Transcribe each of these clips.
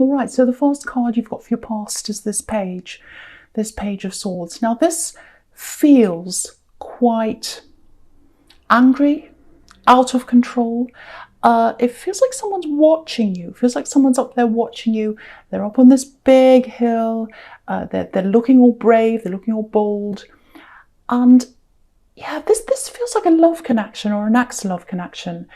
All right, so the first card you've got for your past is this Page of Swords. Now this feels quite angry, out of control. It feels like someone's watching you. It feels like someone's up there watching you. They're up on this big hill. They're looking all brave. They're looking all bold. And yeah, this feels like a love connection or an ex-love connection.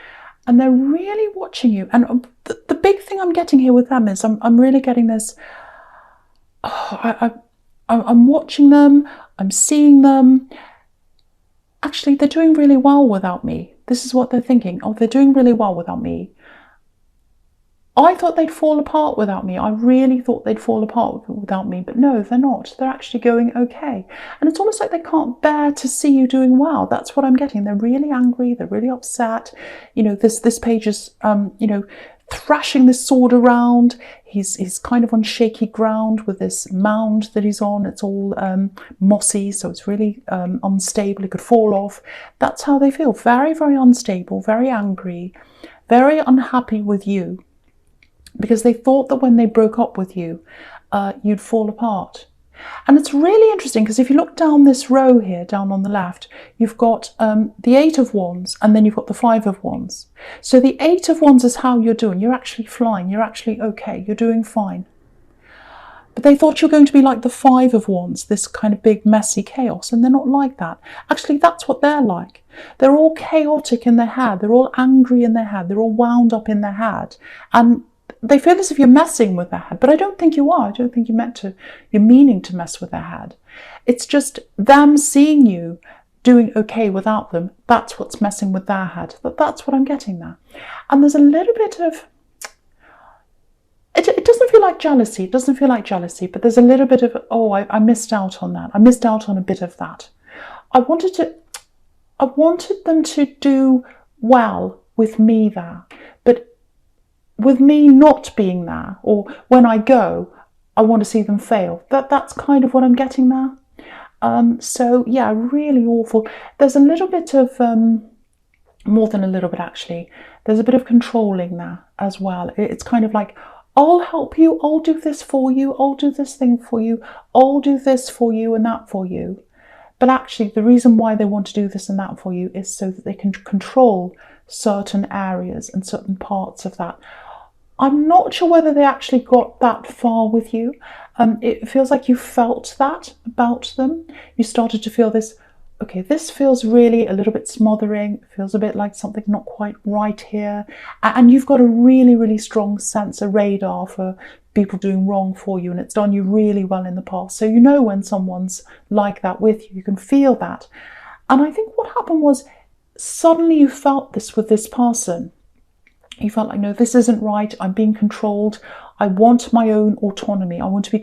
And they're really watching you. And the big thing I'm getting here with them is I'm really getting this. I'm watching them. I'm seeing them. Actually, they're doing really well without me. This is what they're thinking. Oh, they're doing really well without me. I thought they'd fall apart without me. I really thought they'd fall apart without me. But no, they're not. They're actually going okay. And it's almost like they can't bear to see you doing well. That's what I'm getting. They're really angry. They're really upset. You know, this Page is, you know, thrashing this sword around. He's kind of on shaky ground with this mound that he's on. It's all mossy, so it's really unstable. It could fall off. That's how they feel. Very, very unstable, very angry, very unhappy with you, because they thought that when they broke up with you, you'd fall apart. And it's really interesting because if you look down this row here, down on the left, you've got the 8 of Wands and then you've got the 5 of Wands. So the 8 of Wands is how you're doing. You're actually flying. You're actually okay. You're doing fine. But they thought you're going to be like the 5 of Wands, this kind of big messy chaos, and they're not like that. Actually, that's what they're like. They're all chaotic in their head. They're all angry in their head. They're all wound up in their head. And they feel as if you're messing with their head, but I don't think you are. I don't think you're meaning to mess with their head. It's just them seeing you doing okay without them. That's what's messing with their head. That's what I'm getting there. And there's a little bit of, it doesn't feel like jealousy. It doesn't feel like jealousy, but there's a little bit of, oh, I missed out on that. I missed out on a bit of that. I wanted them to do well with me there, but with me not being there, or when I go, I want to see them fail. That's kind of what I'm getting there. So yeah, really awful. There's a little bit of, more than a little bit actually, there's a bit of controlling there as well. It's kind of like, I'll help you, I'll do this for you, I'll do this thing for you, I'll do this for you and that for you. But actually the reason why they want to do this and that for you is so that they can control certain areas and certain parts of that. I'm not sure whether they actually got that far with you. It feels like you felt that about them. You started to feel this, okay, this feels really a little bit smothering. It feels a bit like something not quite right here. And you've got a really, really strong sense, a radar for people doing wrong for you. And it's done you really well in the past. So you know when someone's like that with you, you can feel that. And I think what happened was suddenly you felt this with this person. You felt like, no, this isn't right. I'm being controlled. I want my own autonomy. I want to be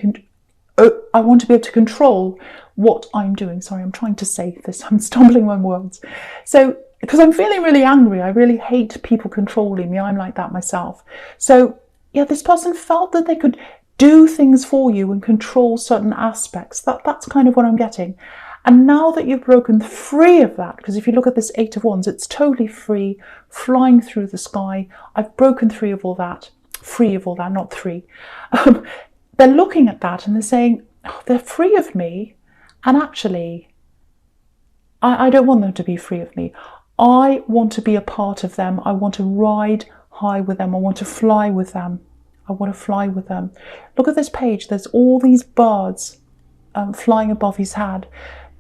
able to control what I'm doing. Sorry, I'm trying to say this. I'm stumbling my words. So, because I'm feeling really angry. I really hate people controlling me. I'm like that myself. So, yeah, this person felt that they could do things for you and control certain aspects. That's kind of what I'm getting. And now that you've broken free of that, because if you look at this 8 of Wands, it's totally free, flying through the sky. I've broken free of all that, not three. They're looking at that and they're saying, oh, they're free of me. And actually, I don't want them to be free of me. I want to be a part of them. I want to ride high with them. I want to fly with them. I want to fly with them. Look at this page. There's all these birds flying above his head.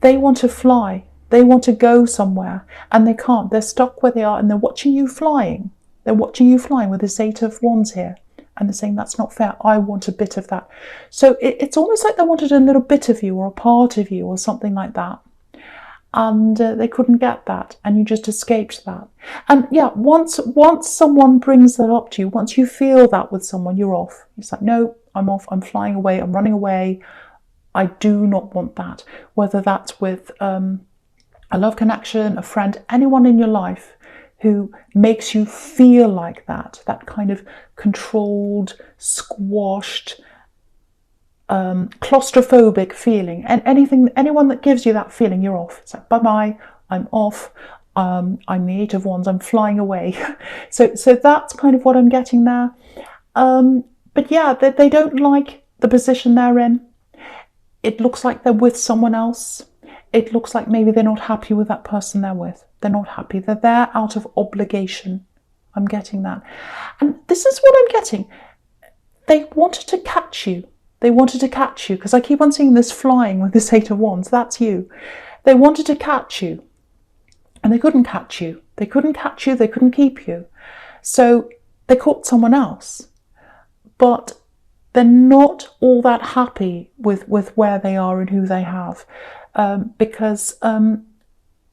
They want to fly. They want to go somewhere and they can't. They're stuck where they are and they're watching you flying. They're watching you flying with this 8 of Wands here. And they're saying, that's not fair. I want a bit of that. So it's almost like they wanted a little bit of you or a part of you or something like that. And they couldn't get that. And you just escaped that. And yeah, once someone brings that up to you, once you feel that with someone, you're off. It's like, no, I'm off. I'm flying away. I'm running away. I do not want that. Whether that's with a love connection, a friend, anyone in your life who makes you feel like that kind of controlled, squashed, claustrophobic feeling. And anyone that gives you that feeling, you're off. It's like, bye-bye, I'm off. I'm the 8 of Wands, I'm flying away. So that's kind of what I'm getting there. But yeah, they don't like the position they're in. It looks like they're with someone else. It looks like maybe they're not happy with that person they're with. They're not happy. They're there out of obligation. I'm getting that. And this is what I'm getting. They wanted to catch you. They wanted to catch you, because I keep on seeing this flying with this Eight of Wands. That's you. They wanted to catch you, and they couldn't catch you. They couldn't catch you. They couldn't keep you. So they caught someone else. But they're not all that happy with where they are and who they have, because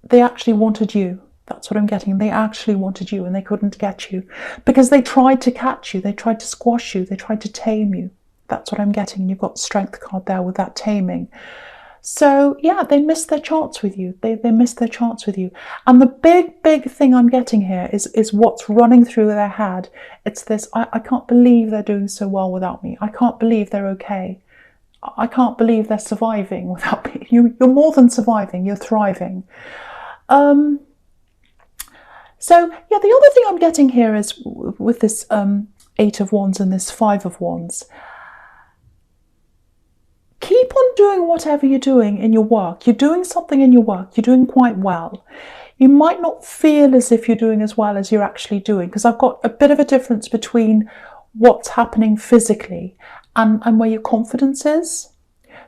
they actually wanted you. That's what I'm getting. They actually wanted you, and they couldn't get you because they tried to catch you. They tried to squash you. They tried to tame you. That's what I'm getting. You've got Strength card there with that taming. So yeah, they missed their chance with you. They missed their chance with you. And the big thing I'm getting here is what's running through their head. It's this, I can't believe they're doing so well without me. I can't believe they're okay. I can't believe they're surviving without me. You're more than surviving, you're thriving. So yeah, the other thing I'm getting here is with this Eight of Wands and this Five of Wands. Keep on doing whatever you're doing in your work. You're doing something in your work. You're doing quite well. You might not feel as if you're doing as well as you're actually doing, because I've got a bit of a difference between what's happening physically and where your confidence is.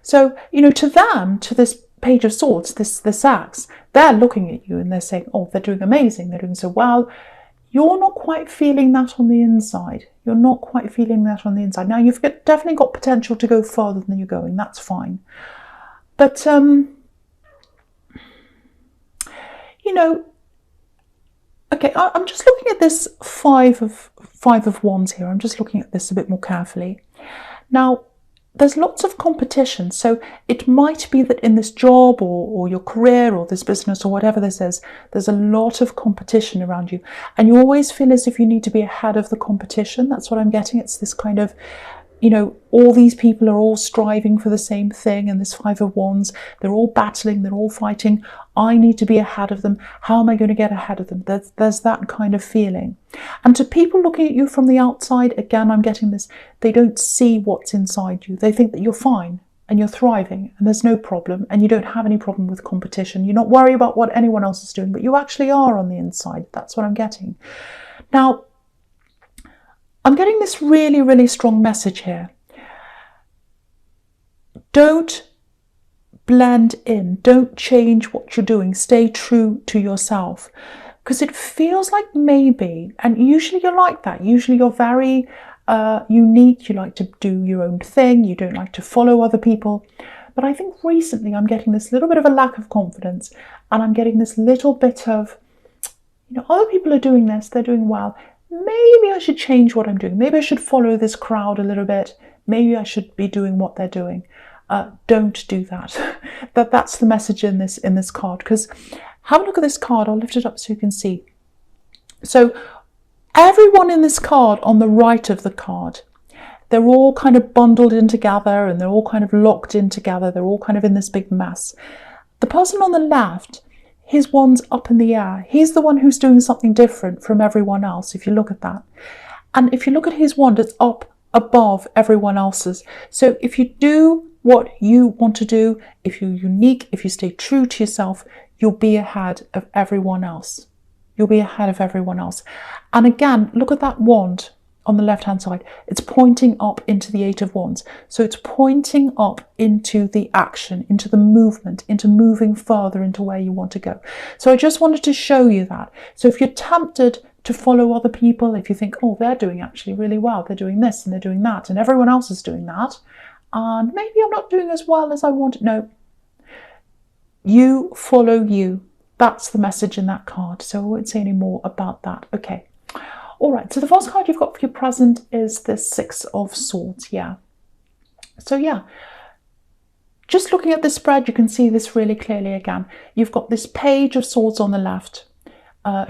So, you know, to them, to this Page of Swords, this axe, they're looking at you and they're saying, oh, they're doing amazing. They're doing so well. You're not quite feeling that on the inside. You're not quite feeling that on the inside. Now, you've definitely got potential to go further than you're going. That's fine. But, you know, okay, I'm just looking at this Five of Wands here. I'm just looking at this a bit more carefully. Now, there's lots of competition. So it might be that in this job or your career or this business or whatever this is, there's a lot of competition around you. And you always feel as if you need to be ahead of the competition. That's what I'm getting. It's this kind of, you know, all these people are all striving for the same thing. And this Five of Wands, they're all battling, they're all fighting. I need to be ahead of them. How am I going to get ahead of them? There's that kind of feeling. And to people looking at you from the outside, again, I'm getting this, they don't see what's inside you. They think that you're fine and you're thriving and there's no problem and you don't have any problem with competition. You're not worried about what anyone else is doing, but you actually are on the inside. That's what I'm getting. Now, I'm getting this really strong message here. Don't blend in. Don't change what you're doing. Stay true to yourself. Because it feels like maybe, and usually you're like that. Usually you're very unique. You like to do your own thing. You don't like to follow other people. But I think recently I'm getting this little bit of a lack of confidence. And I'm getting this little bit of, you know, other people are doing this. They're doing well. Maybe I should change what I'm doing. Maybe I should follow this crowd a little bit. Maybe I should be doing what they're doing. Don't do that. That's the message in this card. Because have a look at this card. I'll lift it up so you can see. So everyone in this card on the right of the card, they're all kind of bundled in together and they're all kind of locked in together. They're all kind of in this big mess. The person on the left, his wand's up in the air. He's the one who's doing something different from everyone else, if you look at that. And if you look at his wand, it's up above everyone else's. So if you do what you want to do, if you're unique, if you stay true to yourself, you'll be ahead of everyone else. You'll be ahead of everyone else. And again, look at that wand on the left-hand side. It's pointing up into the Eight of Wands. So it's pointing up into the action, into the movement, into moving further into where you want to go. So I just wanted to show you that. So if you're tempted to follow other people, if you think, oh, they're doing actually really well, they're doing this and they're doing that, and everyone else is doing that, and maybe I'm not doing as well as I want. No, you follow you. That's the message in that card. So I won't say any more about that. Okay. All right, so the first card you've got for your present is the Six of Swords, yeah. So yeah, just looking at this spread, you can see this really clearly again. You've got this Page of Swords on the left,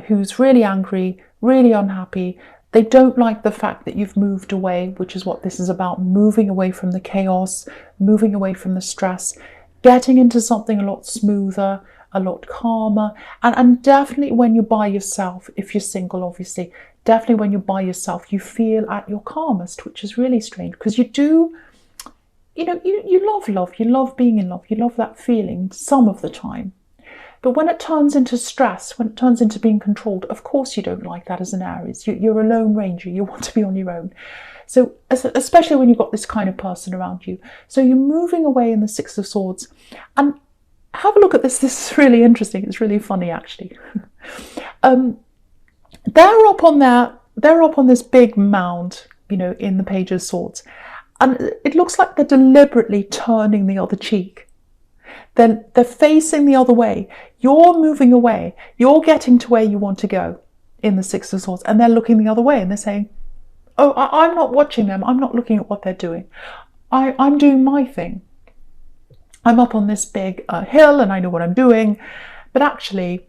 who's really angry, really unhappy. They don't like the fact that you've moved away, which is what this is about, moving away from the chaos, moving away from the stress, getting into something a lot smoother, a lot calmer. And definitely when you're by yourself, if you're single, obviously, definitely when you're by yourself, you feel at your calmest, which is really strange because you do, you love love, you love being in love, you love that feeling some of the time. But when it turns into stress, when it turns into being controlled, of course you don't like that as an Aries. You're a lone ranger, you want to be on your own. So especially when you've got this kind of person around you. So you're moving away in the Six of Swords. And have a look at this. This is really interesting. It's really funny, actually. They're up on this big mound, in the Page of Swords. And it looks like they're deliberately turning the other cheek. Then they're facing the other way. You're moving away. You're getting to where you want to go in the Six of Swords. And they're looking the other way and they're saying, oh, I'm not watching them. I'm not looking at what they're doing. I'm doing my thing. I'm up on this big hill and I know what I'm doing. But actually,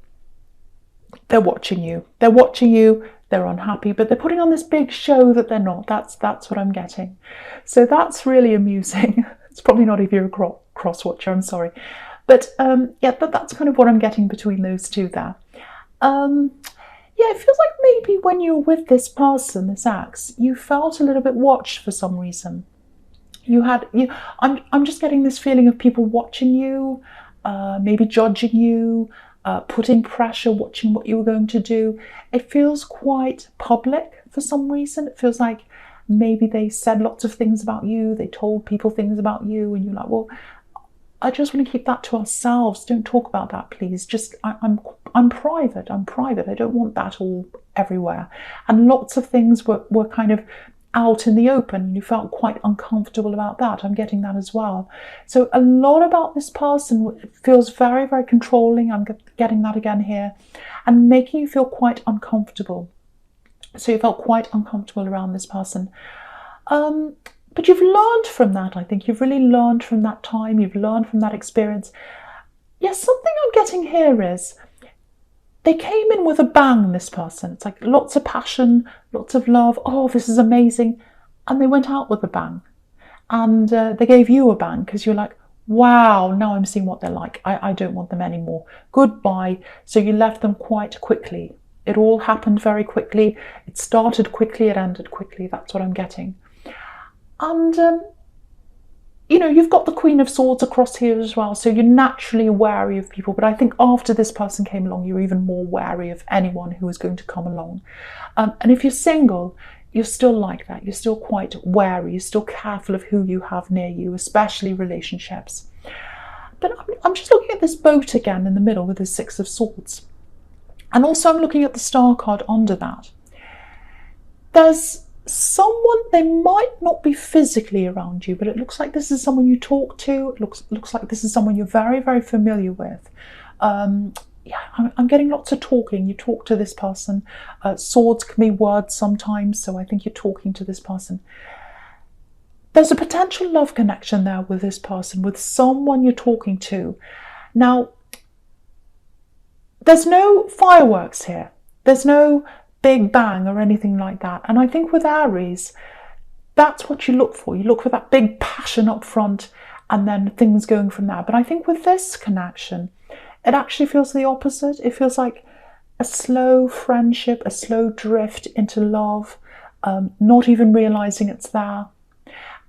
they're watching you. They're watching you. They're unhappy, but they're putting on this big show that they're not. That's what I'm getting. So that's really amusing. It's probably not if you're a cross-watcher, I'm sorry. But that's kind of what I'm getting between those two there. It feels like maybe when you were with this person, this ex, you felt a little bit watched for some reason. I'm just getting this feeling of people watching you, maybe judging you, putting pressure, watching what you were going to do. It feels quite public for some reason. It feels like maybe they said lots of things about you, they told people things about you, and you're like, well, I just want to keep that to ourselves. Don't talk about that, please. Just, I'm private. I'm private. I don't want that all everywhere. And lots of things were kind of out in the open. You felt quite uncomfortable about that. I'm getting that as well. So a lot about this person feels very, very controlling. I'm getting that again here. And making you feel quite uncomfortable. So you felt quite uncomfortable around this person. But you've learned from that, I think. You've really learned from that time. You've learned from that experience. Yes, something I'm getting here is they came in with a bang, this person. It's like lots of passion, lots of love. Oh, this is amazing. And they went out with a bang. And they gave you a bang because you're like, wow, now I'm seeing what they're like. I don't want them anymore. Goodbye. So you left them quite quickly. It all happened very quickly. It started quickly. It ended quickly. That's what I'm getting. And, you've got the Queen of Swords across here as well. So you're naturally wary of people. But I think after this person came along, you're even more wary of anyone who is going to come along. And if you're single, you're still like that. You're still quite wary. You're still careful of who you have near you, especially relationships. But I'm just looking at this boat again in the middle with the Six of Swords. And also I'm looking at the Star card under that. There's someone, they might not be physically around you, but it looks like this is someone you talk to. It looks like this is someone you're very, very familiar with. I'm getting lots of talking. You talk to this person. Swords can be words sometimes, so I think you're talking to this person. There's a potential love connection there with this person, with someone you're talking to. Now, there's no fireworks here. There's no big bang or anything like that. And I think with Aries, that's what you look for. You look for that big passion up front and then things going from there. But I think with this connection, it actually feels the opposite. It feels like a slow friendship, a slow drift into love, not even realizing it's there.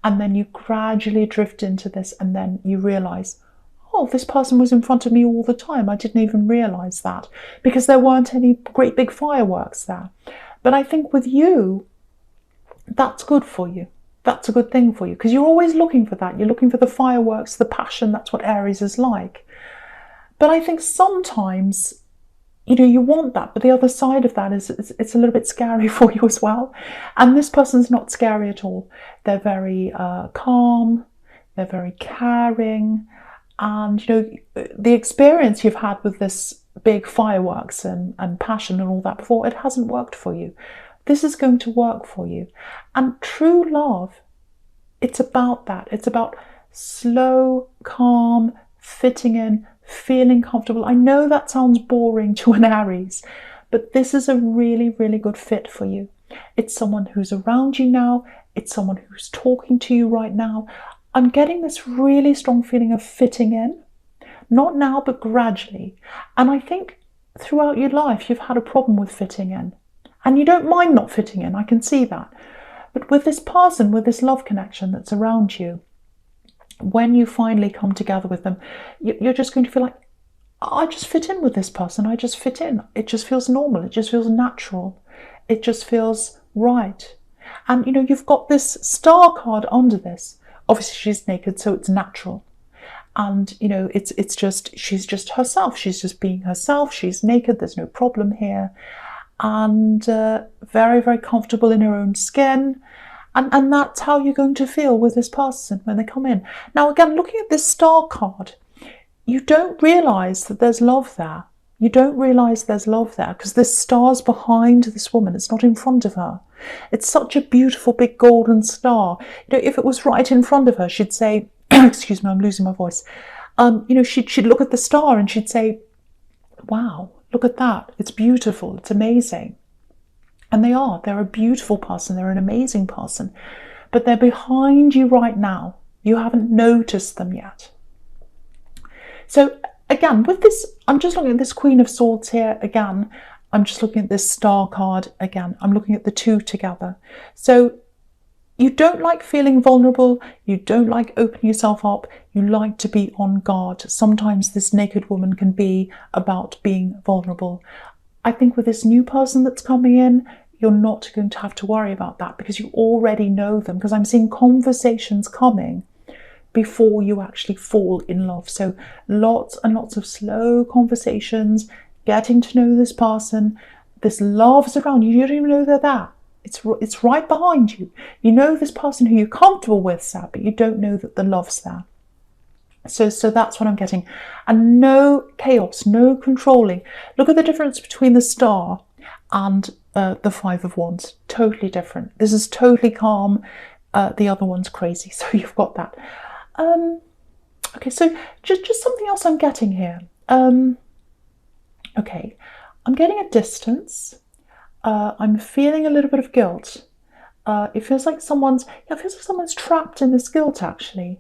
And then you gradually drift into this and then you realize, oh, this person was in front of me all the time. I didn't even realize that because there weren't any great big fireworks there. But I think with you, that's good for you. That's a good thing for you because you're always looking for that. You're looking for the fireworks, the passion. That's what Aries is like. But I think sometimes, you want that. But the other side of that is it's a little bit scary for you as well. And this person's not scary at all. They're very calm. They're very caring. And, the experience you've had with this big fireworks and passion and all that before, it hasn't worked for you. This is going to work for you. And true love, it's about that. It's about slow, calm, fitting in, feeling comfortable. I know that sounds boring to an Aries, but this is a really, really good fit for you. It's someone who's around you now. It's someone who's talking to you right now. I'm getting this really strong feeling of fitting in. Not now, but gradually. And I think throughout your life, you've had a problem with fitting in. And you don't mind not fitting in, I can see that. But with this person, with this love connection that's around you, when you finally come together with them, you're just going to feel like, I just fit in with this person. I just fit in. It just feels normal. It just feels natural. It just feels right. And, you've got this star card under this. Obviously, she's naked, so it's natural. And, it's just, she's just herself. She's just being herself. She's naked. There's no problem here. And very, very comfortable in her own skin. And that's how you're going to feel with this person when they come in. Now, again, looking at this star card, you don't realise that there's love there. You don't realise there's love there because this star's behind this woman. It's not in front of her. It's such a beautiful big golden star. If it was right in front of her, she'd say, excuse me, I'm losing my voice. She'd look at the star and she'd say, wow, look at that. It's beautiful. It's amazing. And they're a beautiful person. They're an amazing person. But they're behind you right now. You haven't noticed them yet. So again, with this, I'm just looking at this Queen of Swords here again. I'm just looking at this star card again. I'm looking at the two together. So you don't like feeling vulnerable. You don't like opening yourself up. You like to be on guard. Sometimes this naked woman can be about being vulnerable. I think with this new person that's coming in, you're not going to have to worry about that because you already know them, because I'm seeing conversations coming before you actually fall in love. So lots and lots of slow conversations, getting to know this person. This love's around you. You don't even know they're there. It's right behind you. You know this person who you're comfortable with, Sab, but you don't know that the love's there. So that's what I'm getting. And no chaos, no controlling. Look at the difference between the star and the Five of Wands. Totally different. This is totally calm. The other one's crazy. So you've got that. Okay, so just something else I'm getting here. Okay, I'm getting a distance. I'm feeling a little bit of guilt. It feels like someone's trapped in this guilt, actually.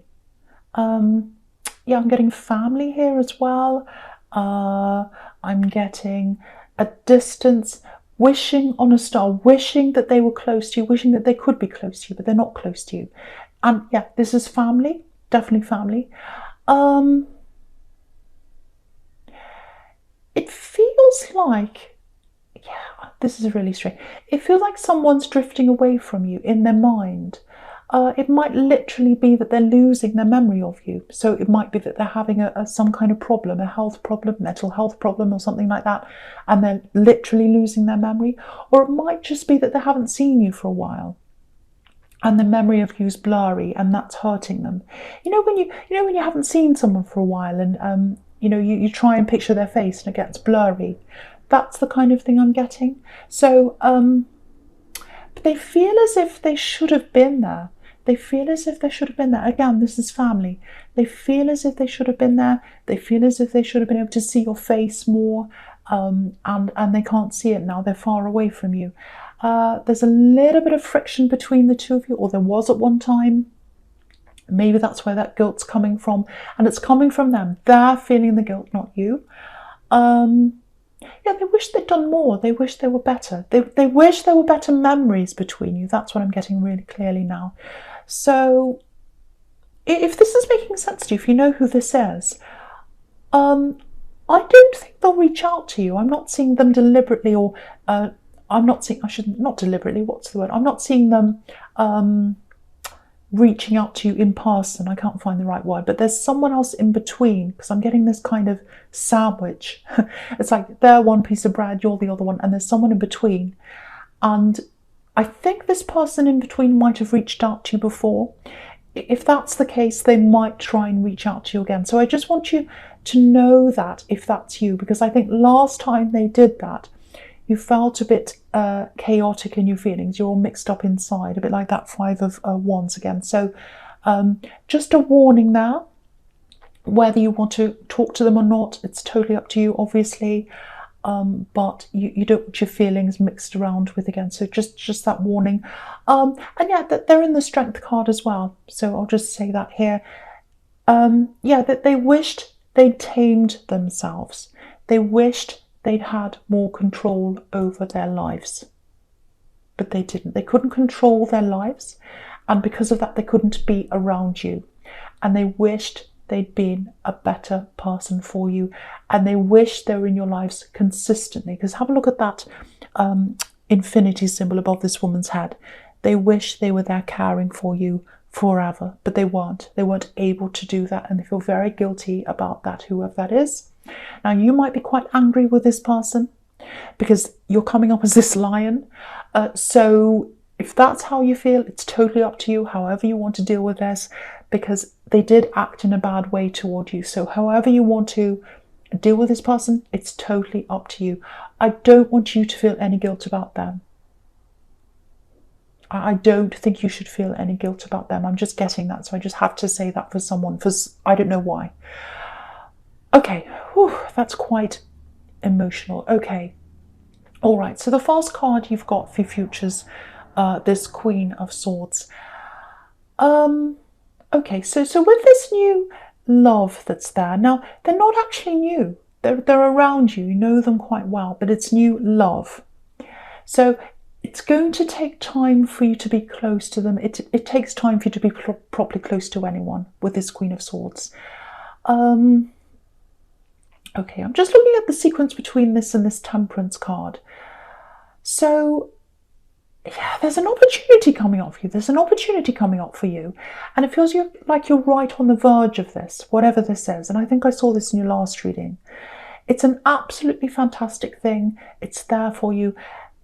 Yeah, I'm getting family here as well. I'm getting a distance, wishing on a star, wishing that they were close to you, wishing that they could be close to you, but they're not close to you. And yeah, this is family, definitely family. It feels like, yeah, this is really strange. It feels like someone's drifting away from you in their mind. It might literally be that they're losing their memory of you. So it might be that they're having some kind of problem, a health problem, mental health problem or something like that, and they're literally losing their memory. Or it might just be that they haven't seen you for a while and the memory of you is blurry and that's hurting them. When you haven't seen someone for a while and you try and picture their face and it gets blurry. That's the kind of thing I'm getting. So but they feel as if they should have been there. They feel as if they should have been there. Again, this is family. They feel as if they should have been there. They feel as if they should have been able to see your face more, and they can't see it now. They're far away from you. There's a little bit of friction between the two of you, or there was at one time. Maybe that's where that guilt's coming from, and it's coming from them. They're feeling the guilt, not you. Yeah, they wish they'd done more. They wish they were better. They wish there were better memories between you. That's what I'm getting really clearly now. So if this is making sense to you, if you know who this is, I don't think they'll reach out to you. I'm not seeing them deliberately, or I'm not seeing, not deliberately, what's the word? I'm not seeing them reaching out to you in person. I can't find the right word, but there's someone else in between, because I'm getting this kind of sandwich. It's like they're one piece of bread, you're the other one, and there's someone in between. And I think this person in between might have reached out to you before. If that's the case, they might try and reach out to you again. So I just want you to know that if that's you, because I think last time they did that, you felt a bit chaotic in your feelings. You're all mixed up inside, a bit like that Five of Wands again. So just a warning there. Whether you want to talk to them or not, it's totally up to you, obviously. But you don't want your feelings mixed around with again. So just that warning. And yeah, that they're in the Strength card as well. So I'll just say that here. Yeah, that they wished they tamed themselves. They wished they'd had more control over their lives. But they didn't. They couldn't control their lives. And because of that, they couldn't be around you. And they wished they'd been a better person for you. And they wished they were in your lives consistently. Because have a look at that infinity symbol above this woman's head. They wish they were there caring for you forever, but they weren't. They weren't able to do that, and they feel very guilty about that, whoever that is. Now, you might be quite angry with this person because you're coming up as this lion. So if that's how you feel, it's totally up to you, however you want to deal with this, because they did act in a bad way toward you. So however you want to deal with this person, it's totally up to you. I don't want you to feel any guilt about them. I don't think you should feel any guilt about them. I'm just getting that, so I just have to say that for someone, because I don't know why. Okay, whew, that's quite emotional. Okay, all right, so the first card you've got for futures, this Queen of Swords. Okay, so with this new love that's there, now they're not actually new. They're around you, you know them quite well, but it's new love. So it's going to take time for you to be close to them. It takes time for you to be properly close to anyone with this Queen of Swords. Okay, I'm just looking at the sequence between this and this Temperance card. So, yeah, there's an opportunity coming up for you. There's an opportunity coming up for you. And it feels like you're right on the verge of this, whatever this is. And I think I saw this in your last reading. It's an absolutely fantastic thing. It's there for you.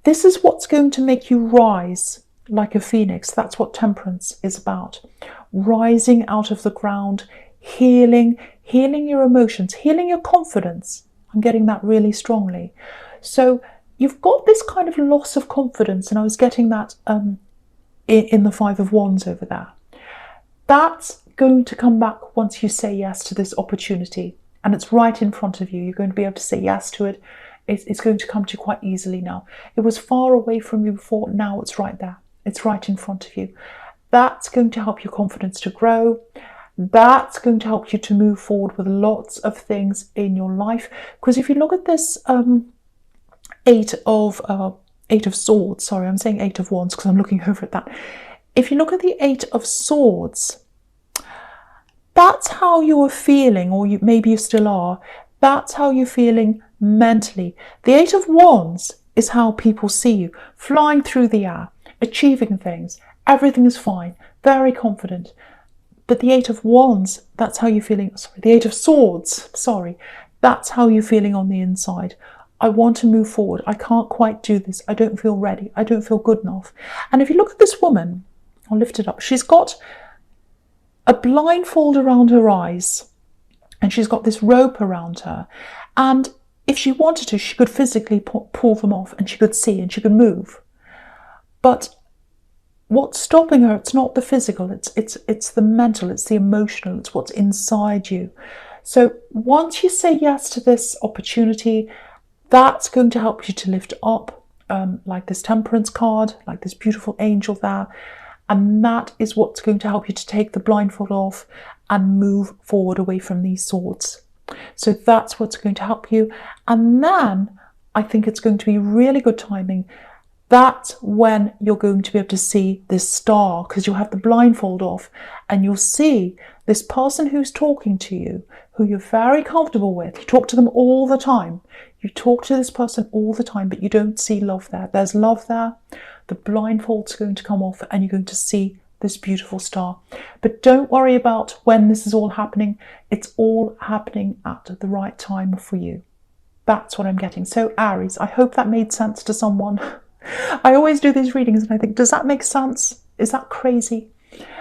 This is what's going to make you rise like a phoenix. That's what Temperance is about. Rising out of the ground, healing your emotions, healing your confidence. I'm getting that really strongly. So you've got this kind of loss of confidence, and I was getting that in the Five of Wands over there. That's going to come back once you say yes to this opportunity, and it's right in front of you. You're going to be able to say yes to it. It's going to come to you quite easily now. It was far away from you before, now it's right there. It's right in front of you. That's going to help your confidence to grow. That's going to help you to move forward with lots of things in your life. Because if you look at this Eight of Swords, sorry, I'm saying Eight of Wands because I'm looking over at that. If you look at the Eight of Swords, that's how you are feeling, or maybe you still are. That's how you're feeling mentally. The Eight of Wands is how people see you, flying through the air, achieving things. Everything is fine, very confident. But the Eight of Wands, that's how you're feeling. Sorry, the Eight of Swords, sorry, that's how you're feeling on the inside. I want to move forward. I can't quite do this. I don't feel ready. I don't feel good enough. And if you look at this woman, I'll lift it up. She's got a blindfold around her eyes, and she's got this rope around her. And if she wanted to, she could physically pull them off, and she could see and she could move. But what's stopping her, it's not the physical, it's the mental, it's the emotional, it's what's inside you. So once you say yes to this opportunity, that's going to help you to lift up, like this Temperance card, like this beautiful angel there. And that is what's going to help you to take the blindfold off and move forward away from these swords. So that's what's going to help you. And then I think it's going to be really good timing. That's when you're going to be able to see this star, because you'll have the blindfold off and you'll see this person who's talking to you, who you're very comfortable with. You talk to them all the time. You talk to this person all the time, but you don't see love there. There's love there. The blindfold's going to come off and you're going to see this beautiful star. But don't worry about when this is all happening. It's all happening at the right time for you. That's what I'm getting. So Aries, I hope that made sense to someone. I always do these readings and I think, does that make sense? Is that crazy?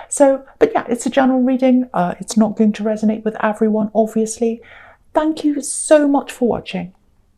So, but yeah, it's a general reading. It's not going to resonate with everyone, obviously. Thank you so much for watching.